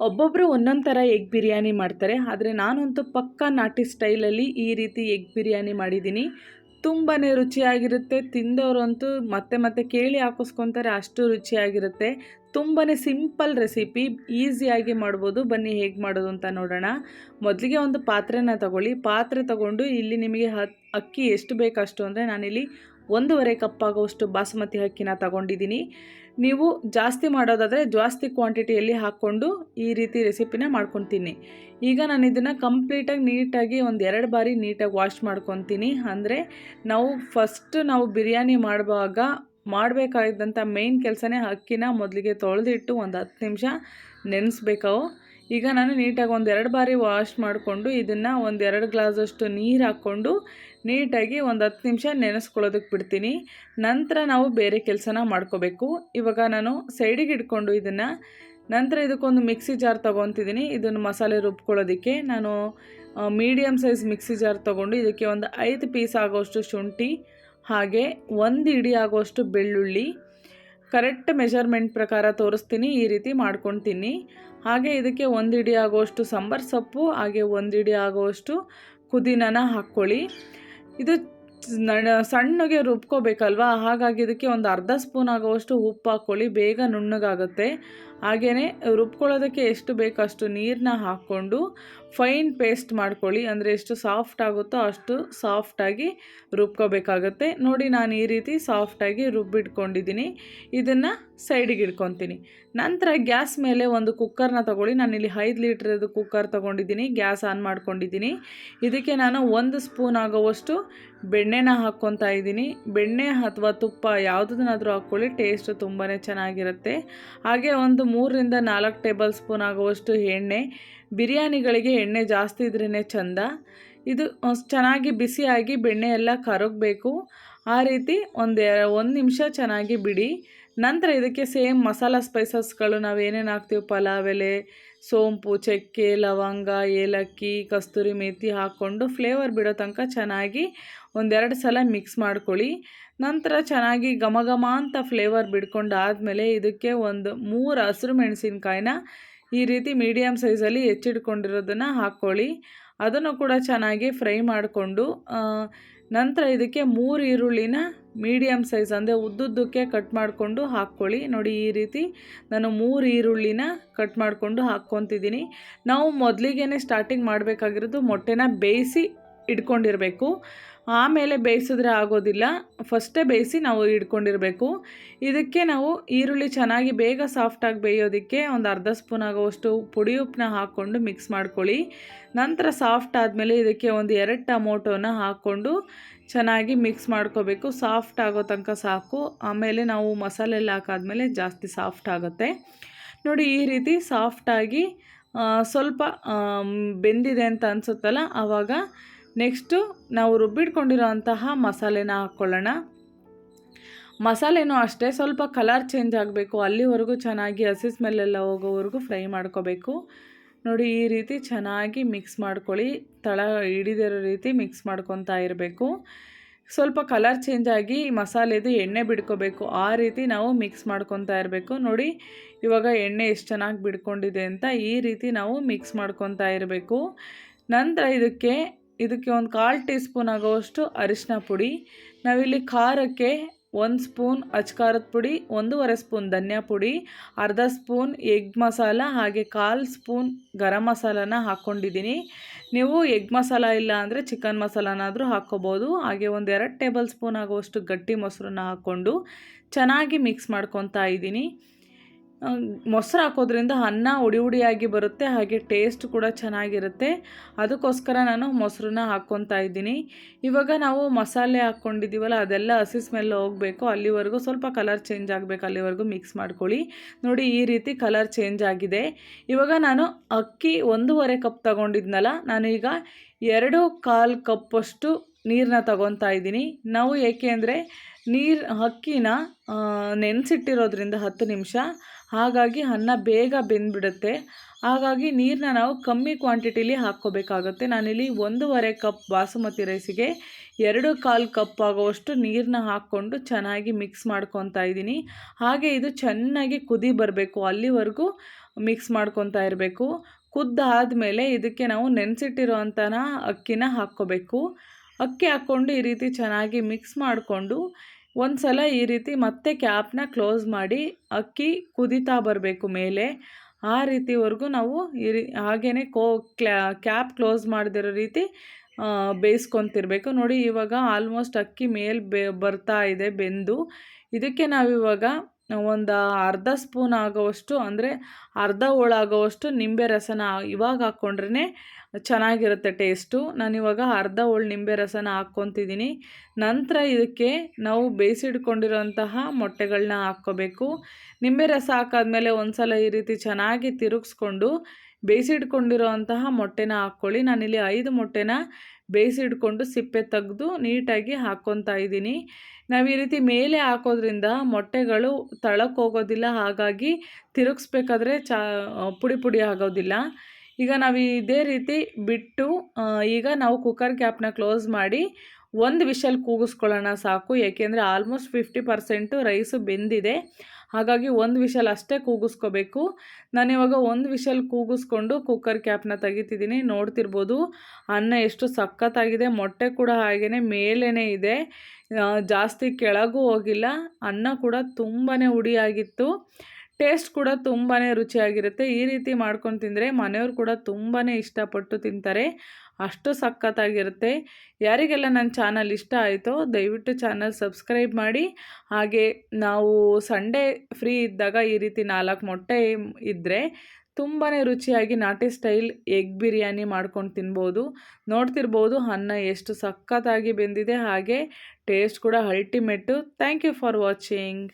ಒಬ್ಬೊಬ್ಬರು ಒಂದೊಂದು ಥರ ಎಗ್ ಬಿರಿಯಾನಿ ಮಾಡ್ತಾರೆ. ಆದರೆ ನಾನಂತೂ ಪಕ್ಕಾ ನಾಟಿ ಸ್ಟೈಲಲ್ಲಿ ಈ ರೀತಿ ಎಗ್ ಬಿರಿಯಾನಿ ಮಾಡಿದ್ದೀನಿ. ತುಂಬಾ ರುಚಿಯಾಗಿರುತ್ತೆ. ತಿಂದವರಂತೂ ಮತ್ತೆ ಮತ್ತೆ ಕೇಳಿ ಹಾಕಿಸ್ಕೊತಾರೆ, ಅಷ್ಟು ರುಚಿಯಾಗಿರುತ್ತೆ. ತುಂಬಾ ಸಿಂಪಲ್ ರೆಸಿಪಿ, ಈಸಿಯಾಗಿ ಮಾಡ್ಬೋದು. ಬನ್ನಿ ಹೇಗೆ ಮಾಡೋದು ಅಂತ ನೋಡೋಣ. ಮೊದಲಿಗೆ ಒಂದು ಪಾತ್ರೆನ ತಗೊಳ್ಳಿ. ಪಾತ್ರೆ ತಗೊಂಡು ಇಲ್ಲಿ ನಿಮಗೆ ಅಕ್ಕಿ ಎಷ್ಟು ಬೇಕಷ್ಟು ಅಂದರೆ ನಾನಿಲ್ಲಿ 1.5 ಕಪ್ ಆಗುವಷ್ಟು ಬಾಸುಮತಿ ಅಕ್ಕಿನ ತಗೊಂಡಿದ್ದೀನಿ. ನೀವು ಜಾಸ್ತಿ ಮಾಡೋದಾದರೆ ಜಾಸ್ತಿ ಕ್ವಾಂಟಿಟಿಯಲ್ಲಿ ಹಾಕ್ಕೊಂಡು ಈ ರೀತಿ ರೆಸಿಪಿನ ಮಾಡ್ಕೊತೀನಿ. ಈಗ ನಾನು ಇದನ್ನು ಕಂಪ್ಲೀಟಾಗಿ ನೀಟಾಗಿ ಒಂದು 2 ಬಾರಿ ನೀಟಾಗಿ ವಾಶ್ ಮಾಡ್ಕೊತೀನಿ. ಅಂದರೆ ನಾವು ಬಿರಿಯಾನಿ ಮಾಡುವಾಗ ಮಾಡಬೇಕಾದಂಥ ಮೇಯ್ನ್ ಕೆಲಸನೇ ಅಕ್ಕಿನ ಮೊದಲಿಗೆ ತೊಳೆದಿಟ್ಟು ಒಂದು 10 ನಿಮಿಷ ನೆನೆಸ್ಬೇಕು. ಈಗ ನಾನು ನೀಟಾಗಿ ಒಂದು 2 ಬಾರಿ ವಾಶ್ ಮಾಡಿಕೊಂಡು ಇದನ್ನು ಒಂದು 2 ಗ್ಲಾಸಷ್ಟು ನೀರು ಹಾಕ್ಕೊಂಡು ನೀಟಾಗಿ ಒಂದು 10 ನಿಮಿಷ ನೆನೆಸ್ಕೊಳ್ಳೋದಕ್ಕೆ ಬಿಡ್ತೀನಿ. ನಂತರ ನಾವು ಬೇರೆ ಕೆಲಸನ ಮಾಡ್ಕೋಬೇಕು. ಇವಾಗ ನಾನು ಸೈಡಿಗೆ ಇಟ್ಕೊಂಡು ಇದನ್ನು ನಂತರ ಇದಕ್ಕೊಂದು ಮಿಕ್ಸಿ ಜಾರ್ ತೊಗೊತಿದ್ದೀನಿ. ಇದನ್ನು ಮಸಾಲೆ ರುಬ್ಕೊಳ್ಳೋದಕ್ಕೆ ನಾನು ಮೀಡಿಯಮ್ ಸೈಜ್ ಮಿಕ್ಸಿ ಜಾರ್ ತೊಗೊಂಡು ಇದಕ್ಕೆ ಒಂದು 5 ಪೀಸ್ ಆಗೋಷ್ಟು ಶುಂಠಿ, ಹಾಗೆ 1 ಇಡಿ ಆಗೋಷ್ಟು ಬೆಳ್ಳುಳ್ಳಿ, ಕರೆಕ್ಟ್ ಮೆಜರ್ಮೆಂಟ್ ಪ್ರಕಾರ ತೋರಿಸ್ತೀನಿ, ಈ ರೀತಿ ಮಾಡ್ಕೊತೀನಿ. ಹಾಗೆ ಇದಕ್ಕೆ 1 ಇಡಿ ಆಗೋಷ್ಟು ಸಾಂಬಾರು ಸೊಪ್ಪು, ಹಾಗೆ 1 ಇಡಿ ಆಗೋಷ್ಟು ಪುದೀನನ ಹಾಕ್ಕೊಳ್ಳಿ. ಇದು ಸಣ್ಣಗೆ ರುಬ್ಕೋಬೇಕಲ್ವಾ, ಹಾಗಾಗಿ ಇದಕ್ಕೆ ಒಂದು ಅರ್ಧ ಸ್ಪೂನ್ ಆಗುವಷ್ಟು ಉಪ್ಪು ಹಾಕ್ಕೊಳ್ಳಿ, ಬೇಗ ನುಣ್ಣಗಾಗುತ್ತೆ. ಹಾಗೆಯೇ ರುಬ್ಕೊಳ್ಳೋದಕ್ಕೆ ಎಷ್ಟು ಬೇಕಷ್ಟು ನೀರನ್ನ ಹಾಕ್ಕೊಂಡು ಫೈನ್ ಪೇಸ್ಟ್ ಮಾಡ್ಕೊಳ್ಳಿ. ಅಂದರೆ ಎಷ್ಟು ಸಾಫ್ಟ್ ಆಗುತ್ತೋ ಅಷ್ಟು ಸಾಫ್ಟಾಗಿ ರುಬ್ಕೋಬೇಕಾಗತ್ತೆ. ನೋಡಿ, ನಾನು ಈ ರೀತಿ ಸಾಫ್ಟಾಗಿ ರುಬ್ಬಿಟ್ಕೊಂಡಿದ್ದೀನಿ. ಇದನ್ನು ಸೈಡಿಗೆ ಇಟ್ಕೊತೀನಿ. ನಂತರ ಗ್ಯಾಸ್ ಮೇಲೆ ಒಂದು ಕುಕ್ಕರ್ನ ತೊಗೊಳ್ಳಿ. ನಾನಿಲ್ಲಿ 5 ಲೀಟ್ರದ್ದು ಕುಕ್ಕರ್ ತೊಗೊಂಡಿದ್ದೀನಿ. ಗ್ಯಾಸ್ ಆನ್ ಮಾಡ್ಕೊಂಡಿದ್ದೀನಿ. ಇದಕ್ಕೆ ನಾನು 1 ಸ್ಪೂನ್ ಆಗುವಷ್ಟು ಬೆಣ್ಣೆನ ಹಾಕ್ಕೊತಾ ಇದ್ದೀನಿ. ಬೆಣ್ಣೆ ಅಥವಾ ತುಪ್ಪ ಯಾವುದನ್ನಾದರೂ ಹಾಕ್ಕೊಳ್ಳಿ, ಟೇಸ್ಟ್ ತುಂಬಾ ಚೆನ್ನಾಗಿರುತ್ತೆ. ಹಾಗೆ ಒಂದು 3ರಿಂದ 4 ಟೇಬಲ್ ಸ್ಪೂನ್ ಆಗುವಷ್ಟು ಎಣ್ಣೆ. ಬಿರಿಯಾನಿಗಳಿಗೆ ಎಣ್ಣೆ ಜಾಸ್ತಿ ಇದ್ರೇ ಚೆಂದ. ಇದು ಚೆನ್ನಾಗಿ ಬಿಸಿಯಾಗಿ ಬೆಣ್ಣೆ ಎಲ್ಲ ಕರಗಬೇಕು. ಆ ರೀತಿ ಒಂದು ನಿಮಿಷ ಚೆನ್ನಾಗಿ ಬಿಡಿ. ನಂತರ ಇದಕ್ಕೆ ಸೇಮ್ ಮಸಾಲ ಸ್ಪೈಸಸ್ಗಳು ನಾವು ಏನೇನು ಹಾಕ್ತೀವಿ, ಪಲಾವ್ ಎಲೆ, ಸೋಂಪು, ಚಕ್ಕೆ, ಲವಂಗ, ಏಲಕ್ಕಿ, ಕಸ್ತೂರಿ ಮೇಥಿ ಹಾಕ್ಕೊಂಡು ಫ್ಲೇವರ್ ಬಿಡೋ ತನಕ ಚೆನ್ನಾಗಿ 1-2 ಸಲ ಮಿಕ್ಸ್ ಮಾಡ್ಕೊಳ್ಳಿ. ನಂತರ ಚೆನ್ನಾಗಿ ಘಮ ಘಮ ಅಂತ ಫ್ಲೇವರ್ ಬಿಡ್ಕೊಂಡಾದಮೇಲೆ ಇದಕ್ಕೆ ಒಂದು 3 ಹಸಿರು ಮೆಣಸಿನ್ಕಾಯಿನ ಈ ರೀತಿ ಮೀಡಿಯಮ್ ಸೈಜಲ್ಲಿ ಹೆಚ್ಚಿಟ್ಕೊಂಡಿರೋದನ್ನು ಹಾಕ್ಕೊಳ್ಳಿ. ಅದನ್ನು ಕೂಡ ಚೆನ್ನಾಗಿ ಫ್ರೈ ಮಾಡಿಕೊಂಡು ನಂತರ ಇದಕ್ಕೆ 3 ಈರುಳ್ಳಿನ ಮೀಡಿಯಮ್ ಸೈಜ್ ಅಂದರೆ ಉದ್ದುದ್ದಕ್ಕೆ ಕಟ್ ಮಾಡಿಕೊಂಡು ಹಾಕ್ಕೊಳ್ಳಿ. ನೋಡಿ, ಈ ರೀತಿ ನಾನು 3 ಈರುಳ್ಳಿನ ಕಟ್ ಮಾಡಿಕೊಂಡು ಹಾಕ್ಕೊತಿದ್ದೀನಿ. ನಾವು ಮೊದಲಿಗೆ ಸ್ಟಾರ್ಟಿಂಗ್ ಮಾಡಬೇಕಾಗಿರೋದು ಮೊಟ್ಟೆನ ಬೇಯಿಸಿ ಇಟ್ಕೊಂಡಿರಬೇಕು. ಆಮೇಲೆ ಬೇಯಿಸಿದ್ರೆ ಆಗೋದಿಲ್ಲ, ಫಸ್ಟೇ ಬೇಯಿಸಿ ನಾವು ಇಟ್ಕೊಂಡಿರಬೇಕು. ಇದಕ್ಕೆ ನಾವು ಈರುಳ್ಳಿ ಚೆನ್ನಾಗಿ ಬೇಗ ಸಾಫ್ಟಾಗಿ ಬೇಯೋದಕ್ಕೆ ಒಂದು ಅರ್ಧ ಸ್ಪೂನ್ ಆಗೋವಷ್ಟು ಪುಡಿ ಉಪ್ಪನ್ನ ಹಾಕ್ಕೊಂಡು ಮಿಕ್ಸ್ ಮಾಡ್ಕೊಳ್ಳಿ. ನಂತರ ಸಾಫ್ಟ್ ಆದಮೇಲೆ ಇದಕ್ಕೆ ಒಂದು 2 ಟೊಮೊಟೊನ ಹಾಕ್ಕೊಂಡು ಚೆನ್ನಾಗಿ ಮಿಕ್ಸ್ ಮಾಡ್ಕೋಬೇಕು. ಸಾಫ್ಟ್ ಆಗೋ ತನಕ ಸಾಕು. ಆಮೇಲೆ ನಾವು ಮಸಾಲೆ ಎಲ್ಲ ಹಾಕಾದ್ಮೇಲೆ ಜಾಸ್ತಿ ಸಾಫ್ಟ್ ಆಗುತ್ತೆ. ನೋಡಿ, ಈ ರೀತಿ ಸಾಫ್ಟಾಗಿ ಸ್ವಲ್ಪ ಬೆಂದಿದೆ ಅಂತ ಅನಿಸುತ್ತಲ್ಲ, ಆವಾಗ ನೆಕ್ಸ್ಟು ನಾವು ರುಬ್ಬಿಟ್ಕೊಂಡಿರೋ ಅಂತಹ ಮಸಾಲೆನ ಹಾಕ್ಕೊಳ್ಳೋಣ. ಮಸಾಲೆನೂ ಅಷ್ಟೇ ಸ್ವಲ್ಪ ಕಲರ್ ಚೇಂಜ್ ಆಗಬೇಕು, ಅಲ್ಲಿವರೆಗೂ ಚೆನ್ನಾಗಿ ಹಸಿ ಸ್ಮೆಲ್ಲೆಲ್ಲ ಹೋಗೋವರೆಗೂ ಫ್ರೈ ಮಾಡ್ಕೋಬೇಕು. ನೋಡಿ, ಈ ರೀತಿ ಚೆನ್ನಾಗಿ ಮಿಕ್ಸ್ ಮಾಡ್ಕೊಳ್ಳಿ. ತಳ ಹಿಡಿದಿರೋ ರೀತಿ ಮಿಕ್ಸ್ ಮಾಡ್ಕೊತಾ ಇರಬೇಕು. ಸ್ವಲ್ಪ ಕಲರ್ ಚೇಂಜ್ ಆಗಿ ಮಸಾಲೆದು ಎಣ್ಣೆ ಬಿಡ್ಕೋಬೇಕು, ಆ ರೀತಿ ನಾವು ಮಿಕ್ಸ್ ಮಾಡ್ಕೊತಾ ಇರಬೇಕು. ನೋಡಿ, ಇವಾಗ ಎಣ್ಣೆ ಎಷ್ಟು ಚೆನ್ನಾಗಿ ಬಿಡ್ಕೊಂಡಿದೆ ಅಂತ ಈ ರೀತಿ ನಾವು ಮಿಕ್ಸ್ ಮಾಡ್ಕೊತಾ ಇರಬೇಕು. ನಂತರ ಇದಕ್ಕೆ ಒಂದು 1/4 ಟೀ ಸ್ಪೂನ್ ಆಗೋವಷ್ಟು ಅರಿಶಿನ ಪುಡಿ. ನಾವಿಲ್ಲಿ ಖಾರಕ್ಕೆ 1 ಸ್ಪೂನ್ ಅಚ್ಕಾರದ ಪುಡಿ, 1.5 ಸ್ಪೂನ್ ಧನಿಯಾ ಪುಡಿ, ಅರ್ಧ ಸ್ಪೂನ್ ಎಗ್ ಮಸಾಲ, ಹಾಗೆ 1/4 ಸ್ಪೂನ್ ಗರಂ ಮಸಾಲಾನ ಹಾಕ್ಕೊಂಡಿದ್ದೀನಿ. ನೀವು ಎಗ್ ಮಸಾಲ ಇಲ್ಲ ಅಂದರೆ ಚಿಕನ್ ಮಸಾಲಾನಾದರೂ ಹಾಕ್ಕೋಬೋದು. ಹಾಗೆ 1-2 ಟೇಬಲ್ ಸ್ಪೂನ್ ಆಗುವಷ್ಟು ಗಟ್ಟಿ ಮೊಸರನ್ನ ಹಾಕ್ಕೊಂಡು ಚೆನ್ನಾಗಿ ಮಿಕ್ಸ್ ಮಾಡ್ಕೊತಾ ಇದ್ದೀನಿ. ಮೊಸರು ಹಾಕೋದ್ರಿಂದ ಅನ್ನ ಹುಡಿ ಹುಡಿಯಾಗಿ ಬರುತ್ತೆ, ಹಾಗೆ ಟೇಸ್ಟ್ ಕೂಡ ಚೆನ್ನಾಗಿರುತ್ತೆ. ಅದಕ್ಕೋಸ್ಕರ ನಾನು ಮೊಸರನ್ನ ಹಾಕ್ಕೊತಾ ಇದ್ದೀನಿ. ಇವಾಗ ನಾವು ಮಸಾಲೆ ಹಾಕ್ಕೊಂಡಿದ್ದೀವಲ್ಲ, ಅದೆಲ್ಲ ಹಸಿ ಸ್ಮೆಲ್ ಹೋಗಬೇಕು, ಅಲ್ಲಿವರೆಗೂ ಸ್ವಲ್ಪ ಕಲರ್ ಚೇಂಜ್ ಆಗಬೇಕು, ಅಲ್ಲಿವರೆಗೂ ಮಿಕ್ಸ್ ಮಾಡ್ಕೊಳ್ಳಿ. ನೋಡಿ, ಈ ರೀತಿ ಕಲರ್ ಚೇಂಜ್ ಆಗಿದೆ. ಇವಾಗ ನಾನು ಅಕ್ಕಿ 1.5 ಕಪ್ ತೊಗೊಂಡಿದ್ನಲ್ಲ, ನಾನೀಗ 2.25 ಕಪ್ಪಷ್ಟು ನೀರನ್ನ ತೊಗೊತಾ ಇದ್ದೀನಿ. ನಾವು ಏಕೆ ಅಂದರೆ ಅಕ್ಕಿನ ನೆನೆಸಿಟ್ಟಿರೋದ್ರಿಂದ 10 ನಿಮಿಷ, ಹಾಗಾಗಿ ಅನ್ನ ಬೇಗ ಬೆಂದ್ಬಿಡುತ್ತೆ. ಹಾಗಾಗಿ ನೀರನ್ನ ನಾವು ಕಮ್ಮಿ ಕ್ವಾಂಟಿಟಿಲಿ ಹಾಕ್ಕೋಬೇಕಾಗುತ್ತೆ. ನಾನಿಲ್ಲಿ 1.5 ಕಪ್ ಬಾಸುಮತಿ ರೈಸಿಗೆ 2.25 ಕಪ್ ಆಗೋವಷ್ಟು ನೀರನ್ನ ಹಾಕ್ಕೊಂಡು ಚೆನ್ನಾಗಿ ಮಿಕ್ಸ್ ಮಾಡ್ಕೊತಾ ಇದ್ದೀನಿ. ಹಾಗೆ ಇದು ಚೆನ್ನಾಗಿ ಕುದಿ ಬರಬೇಕು, ಅಲ್ಲಿವರೆಗೂ ಮಿಕ್ಸ್ ಮಾಡ್ಕೊತಾ ಇರಬೇಕು. ಕುದ್ದಾದಮೇಲೆ ಇದಕ್ಕೆ ನಾವು ನೆನೆಸಿಟ್ಟಿರೋವಂಥನ ಅಕ್ಕಿನ ಹಾಕ್ಕೋಬೇಕು. ಅಕ್ಕಿ ಹಾಕ್ಕೊಂಡು ಈ ರೀತಿ ಚೆನ್ನಾಗಿ ಮಿಕ್ಸ್ ಮಾಡಿಕೊಂಡು ಒಂದು ಸಲ ಈ ರೀತಿ ಮತ್ತೆ ಕ್ಯಾಪ್ನ ಕ್ಲೋಸ್ ಮಾಡಿ ಅಕ್ಕಿ ಕುದೀತಾ ಬರಬೇಕು ಮೇಲೆ. ಆ ರೀತಿವರೆಗೂ ನಾವು ಹಾಗೇ ಕ್ಯಾಪ್ ಕ್ಲೋಸ್ ಮಾಡದಿರೋ ರೀತಿ ಬೇಯಿಸ್ಕೊತಿರ್ಬೇಕು. ನೋಡಿ ಇವಾಗ ಆಲ್ಮೋಸ್ಟ್ ಅಕ್ಕಿ ಮೇಲೆ ಬರ್ತಾ ಇದೆ ಬೆಂದು. ಇದಕ್ಕೆ ನಾವಿವಾಗ ಒಂದು ಅರ್ಧ ಸ್ಪೂನ್ ಆಗೋವಷ್ಟು, ಅಂದರೆ ಅರ್ಧ ಹೋಳಾಗೋವಷ್ಟು ನಿಂಬೆ ರಸನ ಇವಾಗ ಹಾಕ್ಕೊಂಡ್ರೆ ಚೆನ್ನಾಗಿರುತ್ತೆ ಟೇಸ್ಟು. ನಾನಿವಾಗ ಅರ್ಧ ಹೋಳು ನಿಂಬೆ ರಸನ ಹಾಕ್ಕೊತಿದ್ದೀನಿ. ನಂತರ ಇದಕ್ಕೆ ನಾವು ಬೇಯಿಸಿಟ್ಕೊಂಡಿರೋಂತಹ ಮೊಟ್ಟೆಗಳನ್ನ ಹಾಕ್ಕೋಬೇಕು. ನಿಂಬೆ ರಸ ಹಾಕಾದ್ಮೇಲೆ ಒಂದು ಸಲ ಈ ರೀತಿ ಚೆನ್ನಾಗಿ ತಿರುಗಿಸ್ಕೊಂಡು ಬೇಯಿಸಿಟ್ಕೊಂಡಿರೋಂತಹ ಮೊಟ್ಟೆನ ಹಾಕ್ಕೊಳ್ಳಿ. ನಾನಿಲ್ಲಿ 5 ಮೊಟ್ಟೆನ ಬೇಯಿಸಿಟ್ಕೊಂಡು ಸಿಪ್ಪೆ ತೆಗೆದು ನೀಟಾಗಿ ಹಾಕ್ಕೊತಾ ಇದ್ದೀನಿ. ನಾವು ಈ ರೀತಿ ಮೇಲೆ ಹಾಕೋದ್ರಿಂದ ಮೊಟ್ಟೆಗಳು ತಳಕ್ಕೆ ಹೋಗೋದಿಲ್ಲ, ಹಾಗಾಗಿ ತಿರುಗಿಸ್ಬೇಕಾದ್ರೆ ಪುಡಿ ಪುಡಿ ಆಗೋದಿಲ್ಲ. ಈಗ ನಾವು ಇದೇ ರೀತಿ ಬಿಟ್ಟು ಈಗ ನಾವು ಕುಕ್ಕರ್ ಕ್ಯಾಪ್ನ ಕ್ಲೋಸ್ ಮಾಡಿ ಒಂದು ವಿಷಲ್ ಕೂಗಿಸ್ಕೊಳ್ಳೋಣ ಸಾಕು. ಏಕೆಂದರೆ ಆಲ್ಮೋಸ್ಟ್ 50% ರೈಸು ಬೆಂದಿದೆ, ಹಾಗಾಗಿ ಒಂದು ವಿಷಲ್ ಅಷ್ಟೇ ಕೂಗಿಸ್ಕೋಬೇಕು. ನಾನಿವಾಗ ಒಂದು ವಿಷಲ್ ಕೂಗಿಸ್ಕೊಂಡು ಕುಕ್ಕರ್ ಕ್ಯಾಪ್ನ ತೆಗಿತಿದ್ದೀನಿ. ನೋಡ್ತಿರ್ಬೋದು ಅನ್ನ ಎಷ್ಟು ಸಖತ್ತಾಗಿದೆ. ಮೊಟ್ಟೆ ಕೂಡ ಹಾಗೇ ಮೇಲೇ ಇದೆ, ಜಾಸ್ತಿ ಕೆಳಗೂ ಹೋಗಿಲ್ಲ. ಅನ್ನ ಕೂಡ ತುಂಬಾ ಹುಡಿಯಾಗಿತ್ತು. ಟೇಸ್ಟ್ ಕೂಡ ತುಂಬಾ ರುಚಿಯಾಗಿರುತ್ತೆ. ಈ ರೀತಿ ಮಾಡ್ಕೊಂಡು ತಿಂದರೆ ಮನೆಯವರು ಕೂಡ ತುಂಬಾ ಇಷ್ಟಪಟ್ಟು ತಿಂತಾರೆ, ಅಷ್ಟು ಸಖತ್ತಾಗಿರುತ್ತೆ. ಯಾರಿಗೆಲ್ಲ ನನ್ನ ಚಾನಲ್ ಇಷ್ಟ ಆಯಿತೋ ದಯವಿಟ್ಟು ಚಾನಲ್ ಸಬ್ಸ್ಕ್ರೈಬ್ ಮಾಡಿ. ಹಾಗೆ ನಾವು ಸಂಡೇ ಫ್ರೀ ಇದ್ದಾಗ ಈ ರೀತಿ 4 ಮೊಟ್ಟೆ ಇದ್ದರೆ ತುಂಬಾ ರುಚಿಯಾಗಿ ನಾಟಿ ಸ್ಟೈಲ್ ಎಗ್ ಬಿರಿಯಾನಿ ಮಾಡ್ಕೊಂಡು ತಿನ್ಬೋದು. ನೋಡ್ತಿರ್ಬೋದು ಅನ್ನ ಎಷ್ಟು ಸಖತ್ತಾಗಿ ಬೆಂದಿದೆ, ಹಾಗೆ ಟೇಸ್ಟ್ ಕೂಡ ultimate. Thank you for watching.